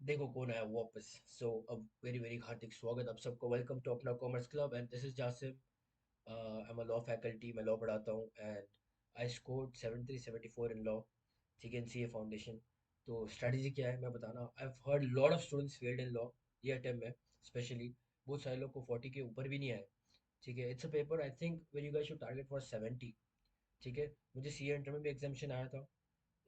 देखो कौन आया वापस। सो अब वेरी वेरी हार्दिक स्वागत आप सबको। वेलकम टू अपना commerce club and this is Jasim. I am a law faculty, मैं लॉ पढ़ाता हूँ and I scored 7374 in law, ठीक है, इन सी ए फाउंडेशन। तो स्ट्रैटेजी क्या है मैं बताना। I have heard lot of students failed in law ये अटेम्प्ट में, स्पेशली बहुत सारे लोग को 40 के ऊपर भी नहीं आए, ठीक है। It's a paper I think where you guys should target for 70, ठीक है। मुझे सी ए इंटर में भी एग्जामेशन आया था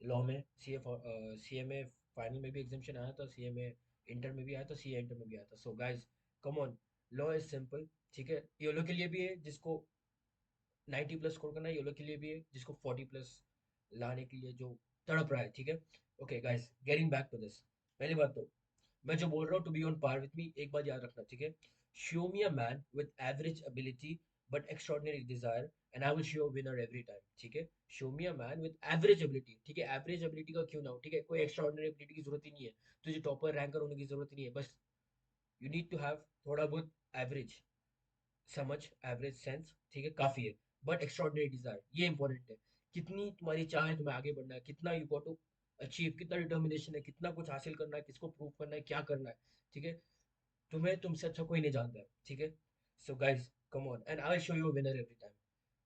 लॉ में, सी ए में फाइनल में भी एग्जामेशन आया था, सी ए में इंटर में भी आया था, सी ए इंटर में भी आया था। सो guys come on, law is simple, ठीक है। योलो के लिए भी है जिसको 90 प्लस स्कोर करना है, योलो के लिए भी है जिसको 40 प्लस लाने के लिए जो तड़प रहा है, ठीक है। Okay guys, getting back to this. पहली बात तो मैं जो बोल रहा हूँ to be on par with me, एक बात याद रखना, ठीक है। Show me a man with average ability but extraordinary desire and I will show winner every time, ठीक है। Show me a man with average ability, ठीक है। एवरेज एबिलिटी का क्यों ना हो, ठीक है, कोई एक्स्ट्रॉर्डिनरी एबिलिटी की जरूरत ही नहीं है, तुझे टॉपर रैंकर होने की जरूरत ही नहीं है, बस यू नीड टू हैव थोड़ा बहुत एवरेज समझ, एवरेज सेंस, ठीक है, काफी है। बट एक्स्ट्रॉर्डिनरी डिजायर ये इंपॉर्टेंट है। कितनी तुम्हारी चाह है तुम्हें आगे बढ़ना है, कितना यू गॉट टू अचीव, कितना डिटर्मिनेशन है, कितना कुछ हासिल करना है, किसको प्रूव करना है, क्या करना है, ठीक है। तुम्हें तुमसे अच्छा कोई नहीं जानता है, ठीक है। So guys come on and I show you winner every time.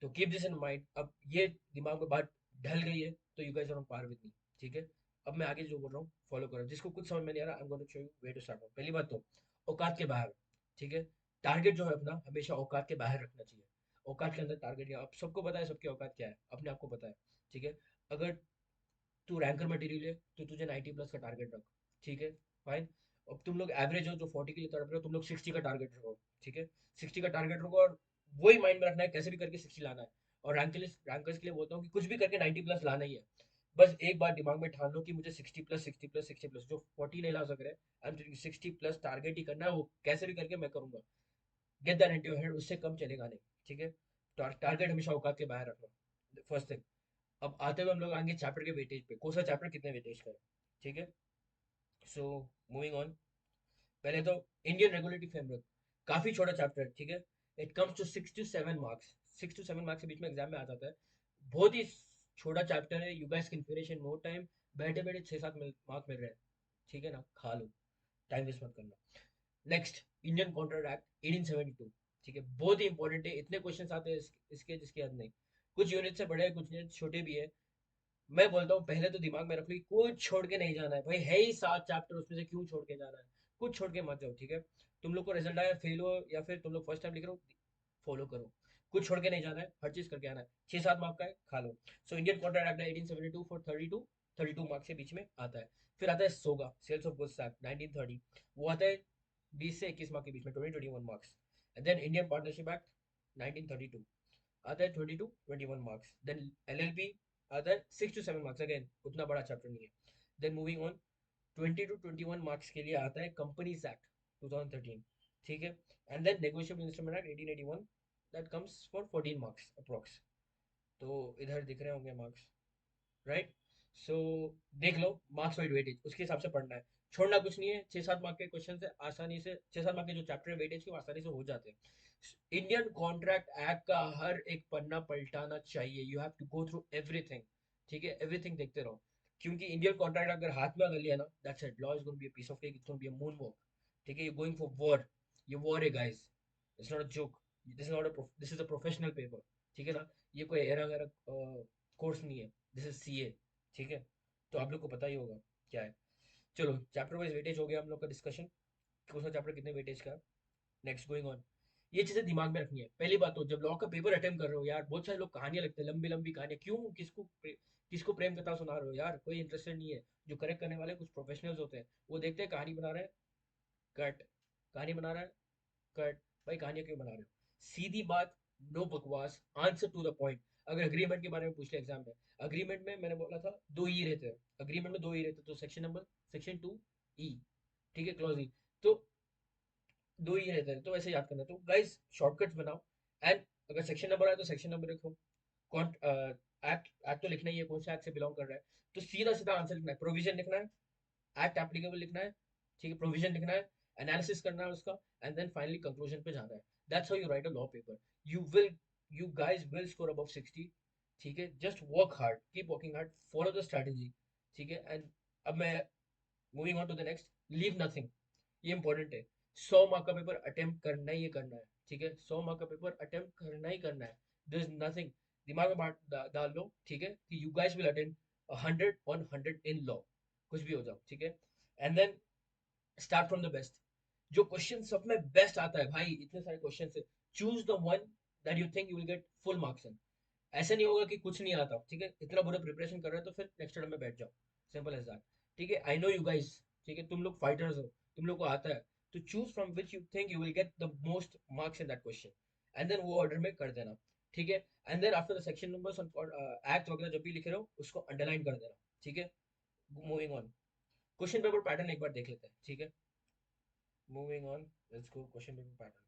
तो कीप दिस इन माइंड। अब ये दिमाग में बात ढल गई है तो you guys are on par with me, ठीक है। अब मैं आगे जो बोल रहा हूँ फॉलो करो, जिसको कुछ समझ में नहीं आ रहा I am going to show you way to start. पहली बात तो औकात के बाहर, ठीक है। टारगेट जो है अपना हमेशा औकात के बाहर रखना चाहिए। औकात के अंदर टारगेट क्या, अब सबको पता है सबकी औकात क्या है, अपने आप को पता है, ठीक है। अगर तू रैंकर मटेरियल है तो तुझे 90 प्लस का टारगेट रख, ठीक है, फाइन। अब तुम लोग एवरेज हो जो 40 के लिए तड़प रहे हो, तुम लोग 60 का टारगेट रखो, ठीक है। 60 का टारगेट रखो और वही माइंड में रखना है कैसे भी करके 60 लाना है। और रैंकर्स के लिए बोलता हूँ कि कुछ भी करके 90 प्लस लाना ही है। बस एक बार दिमाग में ठान लो कि मुझे 60 प्लस 60 प्लस 60 प्लस, जो 40 नहीं ला सक रहे, आई एम 60 प्लस टारगेट ही करना है, वो कैसे भी करके मैं करूंगा। Get that into your head, उससे कम चलेगा नहीं, ठीक है। टारगेट हमेशा औकात के बाहर रखना, फर्स्ट थिंग। अब आते हुए हम लोग आएंगे चैप्टर के वेटेज पे, कौन सा चैप्टर कितने वेटेज का है, ठीक है। सो मूविंग ऑन, पहले तो इंडियन रेगुलेटरी फ्रेमवर्क, काफी छोटा चैप्टर है, ठीक है। It comes to 6 to 7 marks, 6 to 7 marks के बीच में एग्जाम में आ जाता है। बहुत ही छोटा चैप्टर है, you guys can finish in no time. बैठे बैठे 6-7 मार्क मिल रहे हैं, ठीक है ना, खा लो, टाइम वेस्ट मत करना। नेक्स्ट, इंडियन कॉन्ट्रैक्ट एक्ट 1872, ठीक है, बहुत ही इंपॉर्टेंट है। इतने क्वेश्चन आते हैं इसके जिसकी हद नहीं। कुछ यूनिट से बड़े हैं, कुछ यूनिट छोटे भी है। मैं बोलता हूँ पहले तो दिमाग में रख लो कि कुछ छोड़ के नहीं जाना है भाई, है ही 7 चैप्टर, उसमें से क्यों छोड़ के जाना है। कुछ छोड़ के मत जाओ, ठीक है। तुम लोग को रिजल्ट आया, फेल हो या फिर तुम लोग फर्स्ट टाइम लिख रहे हो, फॉलो करो। कुछ छोड़ के नहीं जाना है, हर चीज करके आना है। 6-7 मार्क का है, खा लो। So Indian contract act 1872 for 32 marks के बीच में आता है। फिर आता है SOGA, sales of goods act 1930, वो आता है 20 से 21 मार्क के बीच में, 20-21 marks. And then Indian partnership act 1932 आता है 20 to 21 मार्क्स। देन एलएलपी आता है 6 to 7 मार्क्स, अगेन उतना बड़ा चैप्टर नहीं है। Then moving on, 20 to 21 marks के लिए आता है कंपनीज एक्ट 2013, ठीक है। And then negotiable instrument act 1881, that comes for 14 marks approx. तो इधर दिख रहे होंगे मार्क्स, राइट। सो देख लो मार्क्स वाइड वेटेज, उसके हिसाब से पढ़ना है, छोड़ना कुछ नहीं है। 6-7 मार्क के क्वेश्चन से आसानी से, 6-7 मार्क के जो चैप्टर है वेटेज के, वो आसानी से हो जाते हैं। इंडियन कॉन्ट्रैक्ट एक्ट का हर एक पन्ना पलटाना चाहिए, you have to go through everything, ठीक है, एवरीथिंग देखते रहो। क्योंकि इंडियन कॉन्ट्रैक्ट अगर हाथ में अगर लिया ना, that's it, law is going to be a piece of cake, it's going to be a moon walk, ठीक है। यू गोइंग फॉर वॉर, ये वॉर है guys, it's not a joke, this is not a, this is a professional paper, ठीक है ना। ये कोई era गैरा course नहीं है, दिस इज सीए, ठीक है। तो आप लोग को पता ही होगा क्या है। चलो चैप्टर वाइज वेटेज हो गया हम लोग का डिस्कशन, कौन सा चैप्टर कितने वेटेज का। नेक्स्ट गोइंग ऑन, ये चीजें दिमाग में रखनी है। पहली बात तो जब लॉ का पेपर अटेम्प्ट कर रहे हो यार, बहुत सारे लोग कहानियां लिखते हैं, लंबी लंबी कहानियां, क्यों, किसको प्रेम कथा सुना रहे हो यार, कोई इंटरेस्टेड नहीं है। जो करेक्ट करने वाले कुछ प्रोफेशनल्स होते हैं, वो देखते हैं कहानी बना रहे हैं, कट, कहानी बना रहा है, कट। भाई कहानियां क्यों बना रहे हो, सीधी बात, नो बकवास, आंसर टू द पॉइंट। अगर अग्रीमेंट के बारे में पूछ ले एग्जाम में, अग्रीमेंट में मैंने बोला था 2 ई रहते हैं, अग्रीमेंट में 2 ई रहते हैं, तो सेक्शन नंबर, सेक्शन 2 ई, ठीक है, क्लॉज ई। तो 2 ई रहते हैं, तो ऐसे याद करना। तो गाइस शॉर्टकट्स बनाओ एंड अगर सेक्शन नंबर है तो सेक्शन नंबर लिखो। कौन एक्ट, एक्ट तो लिखना ही है, कौन सा एक्ट से बिलोंग कर रहा है, तो सीधा सीधा आंसर लिखना है, प्रोविजन लिखना है, एक्ट एप्लीकेबल लिखना है, ठीक है, प्रोविजन लिखना है, एनालिसिस करना है उसका, एंड देन फाइनली कंक्लूजन पे जाना है। That's how you write a law paper. You will, you guys will score above 60, ठीक है। Just work hard, keep working hard, follow the strategy, ठीक है। एंड अब मैं moving on to the next, leave nothing, ये important है। 100 mark का paper attempt करना ही करना है, ठीक है, 100 मार्क का पेपर अटेम्प्ट करना ही करना है। देयर इज नथिंग, दिमाग में बांट डाल लो, ठीक है, कि you guys will attempt 100 in law, कुछ भी हो जाओ, ठीक है। And then start from the best, जो क्वेश्चन सब में बेस्ट आता है भाई, इतने सारे क्वेश्चन से choose the one that you think you will get full marks in. ऐसा नहीं होगा कि कुछ नहीं आता, ठीक है, इतना बुरा प्रिपरेशन कर रहे हो तो फिर नेक्स्ट टर्म में बैठ जाओ, सिंपल एज दैट, ठीक है। आई नो यू गाइस, ठीक है, तुम लोग फाइटर्स हो, तुम लोग को आता है, तो choose from which you think you will get the most marks in that question, and then वो ऑर्डर में कर देना, ठीक है। And then after the section numbers act वगैरह जब भी लिखे रहो उसको अंडरलाइन कर देना, ठीक है। Moving on, question paper pattern एक बार देख लेते हैं, ठीक है। Moving on, let's go question paper pattern.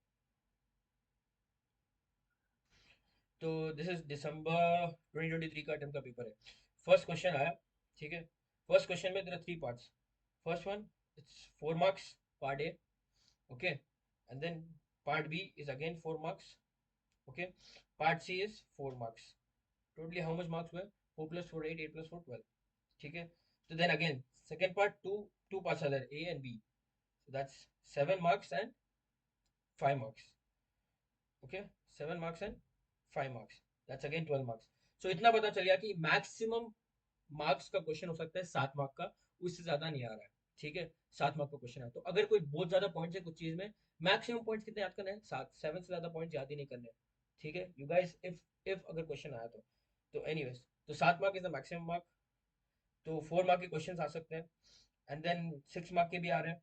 तो दिस इज दिसंबर 2023 का अटेम्प्ट का पेपर है। फर्स्ट क्वेश्चन आया, ठीक है। फर्स्ट क्वेश्चन में तेरा 3 parts. First one, it's 4 marks, part A, okay. And then part B is again 4 marks, okay. Part C is 4 marks. Totally how much marks हुए? 4 + 4 8, 8 + 4 12, ठीक है। तो then again second part, two parts are there, A and B, so that's 7 marks and 5 marks, okay, 7 marks and 5 marks, that's again 12 marks। so इतना पता चल गया कि maximum marks का क्वेश्चन हो सकता है 7 मार्क का, उससे ज्यादा नहीं आ रहा है, ठीक है। 7 मार्क का क्वेश्चन है, तो अगर कोई बहुत ज्यादा पॉइंट्स है कुछ चीज में, मैक्सिमम पॉइंट्स कितने याद करने हैं? 7, 7 से ज्यादा पॉइंट्स याद ही नहीं करने हैं, ठीक है यू गाइस। इफ अगर क्वेश्चन आया तो एनीवेज, तो 7 mark is the maximum mark. तो 4 मार्क के क्वेश्चन आ सकते हैं, एंड देन 6 मार्क के भी आ रहे हैं,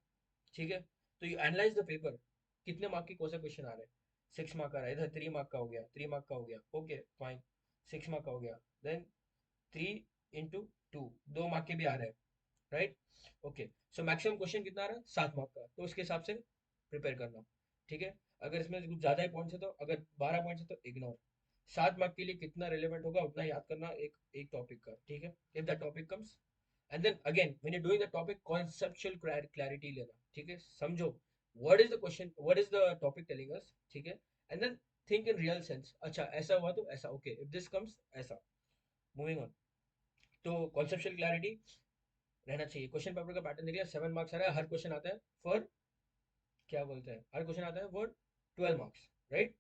ठीक है। तो यू एनालाइज द पेपर, कितने मार्क के कौन सा क्वेश्चन आ रहे हैं। 6 मार्क आ रहा है इधर, 3 मार्क का हो गया, 3 मार्क का हो गया, ओके फाइन। 6 मार्क का हो गया, देन 3 × 2, 2 मार्क के भी आ रहे हैं, right, okay. So maximum question कितना आ रहा है? 7 मार्क का, तो उसके हिसाब से प्रिपेयर करना, ठीक है। अगर इसमें कुछ ज्यादा ही पॉइंट्स है तो, अगर 12 पॉइंट्स है तो इग्नोर। 7 मार्क के लिए कितना रिलेवेंट होगा उतना याद करना एक एक टॉपिक का, ठीक है, if the topic comes. And then again when you doing the topic, conceptual clarity लेना, ठीक है, समझो what is the question, what is the topic telling us, ठीक है। And then think in real sense, अच्छा ऐसा हुआ तो ऐसा, ओके, इफ दिस कम्स ऐसा। मूविंग ऑन, तो कॉन्सेप्चुअल क्लैरिटी रहना चाहिए। क्वेश्चन पेपर का पैटर्न देखिए, 7 मार्क्स आ रहा है, हर क्वेश्चन आता है फॉर, क्या बोलते हैं, हर क्वेश्चन आता है for 12 marks, right,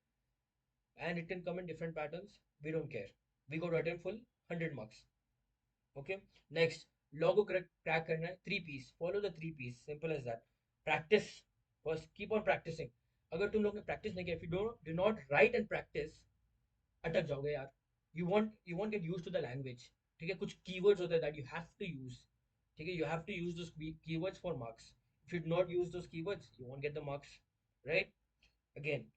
and it can come in different patterns, we don't care, we go to attempt full 100 marks, okay. Next, law को क्रैक करना है, 3 P's, follow the 3 P's, simple as that. Practice, बस keep on practising. अगर तुम लोग ने practice नहीं किया, if you do not write and practice, अटक जाओगे यार। You won't get use to the language, ठीक है। कुछ कीवर्ड्स होते हैं that you have to use, ठीक है, you have to use those keywords for marks. If you do not use those keywords you won't get the marks, right, again.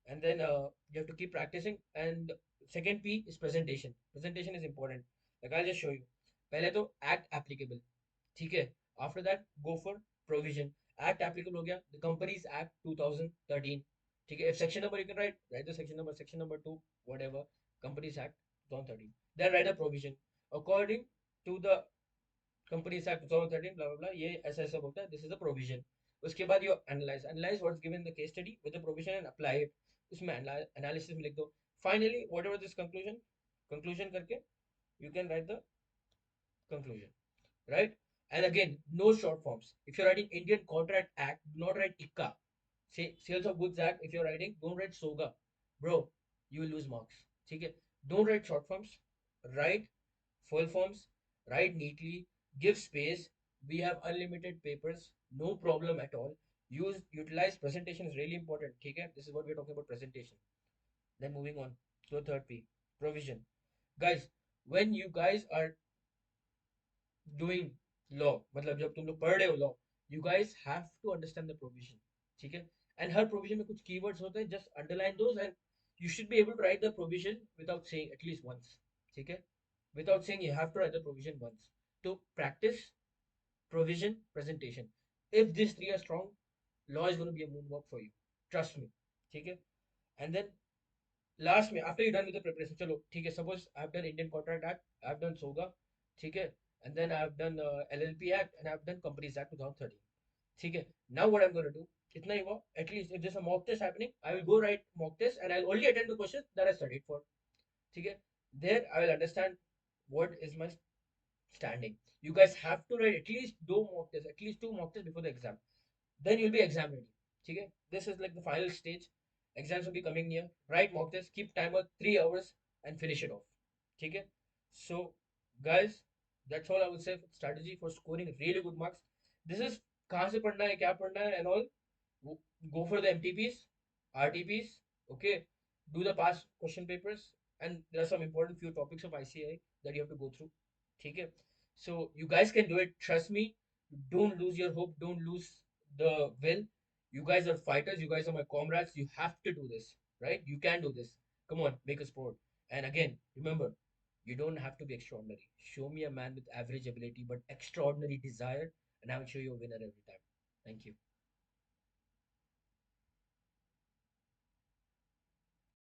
And then you have to keep practicing, and second P is presentation. Presentation is important, like I'll just show you. पहले तो act applicable, ठीक है। After that go for provision. Act applicable हो गया, the companies act 2013, ठीक है। If section number you can write the section number 2, whatever, companies act 2013, then write a provision according to the companies act 2013, blah blah blah, ये ऐसा ऐसा बोलता है, this is the provision. उसके बाद you analyse what's given in the case study with the provision and apply it, उसमें analysis में लिख दो। Finally whatever this conclusion, conclusion करके you can write the conclusion, right? And again, no short forms. If you're writing Indian Contract Act, do not write ICA. Say Sales of Goods Act. If you're writing, don't write SOGA, bro. You will lose marks. Okay? Don't write short forms. Write full forms. Write neatly. Give space. We have unlimited papers. No problem at all. Utilize presentation is really important. Okay? This is what we're talking about, presentation. Then moving on to the third P, provision. Guys, when you guys are doing law, मतलब जब तुम लोग पढ़ रहे हो law, you guys have to understand the provision, ठीक है। And her provision में कुछ कीवर्ड्स होते हैं, just underline those, and you should be able to write the provision without saying at least once, ठीक है, without saying you have to write the provision once. तो practice, provision, presentation, if this three are strong, law is gonna be a moon walk for you, trust me, ठीक है। And then last में after you done with the preparation, चलो ठीक है, suppose I have done Indian contract act, I have done SOGA, ठीक है, and then I have done LLP Act, and I have done Companies Act 2013, ठीक है। Now what I'm going to do, इतना ही हुआ, at least if there's a mock test happening, I will go write mock test and I'll only attend the questions that I studied for, ठीक है। There I will understand what is my standing. You guys have to write at least two mock tests before the exam. Then you'll be exam ready. Okay? This is like the final stage. Exams will be coming near. Write mock test, keep timer 3 hours and finish it off. Okay? So, guys, that's all I would say for strategy for scoring really good marks. This is कहाँ से पढ़ना है क्या पढ़ना है and all. Go for the MTPs, RTPs. Okay, do the past question papers, and there are some important few topics of ICI that you have to go through. Okay, so you guys can do it. Trust me. Don't lose your hope. Don't lose the will. You guys are fighters. You guys are my comrades. You have to do this, right? You can do this. Come on, make a sport. And again, remember, you don't have to be extraordinary. Show me a man with average ability but extraordinary desire, and I will show you a winner every time. Thank you.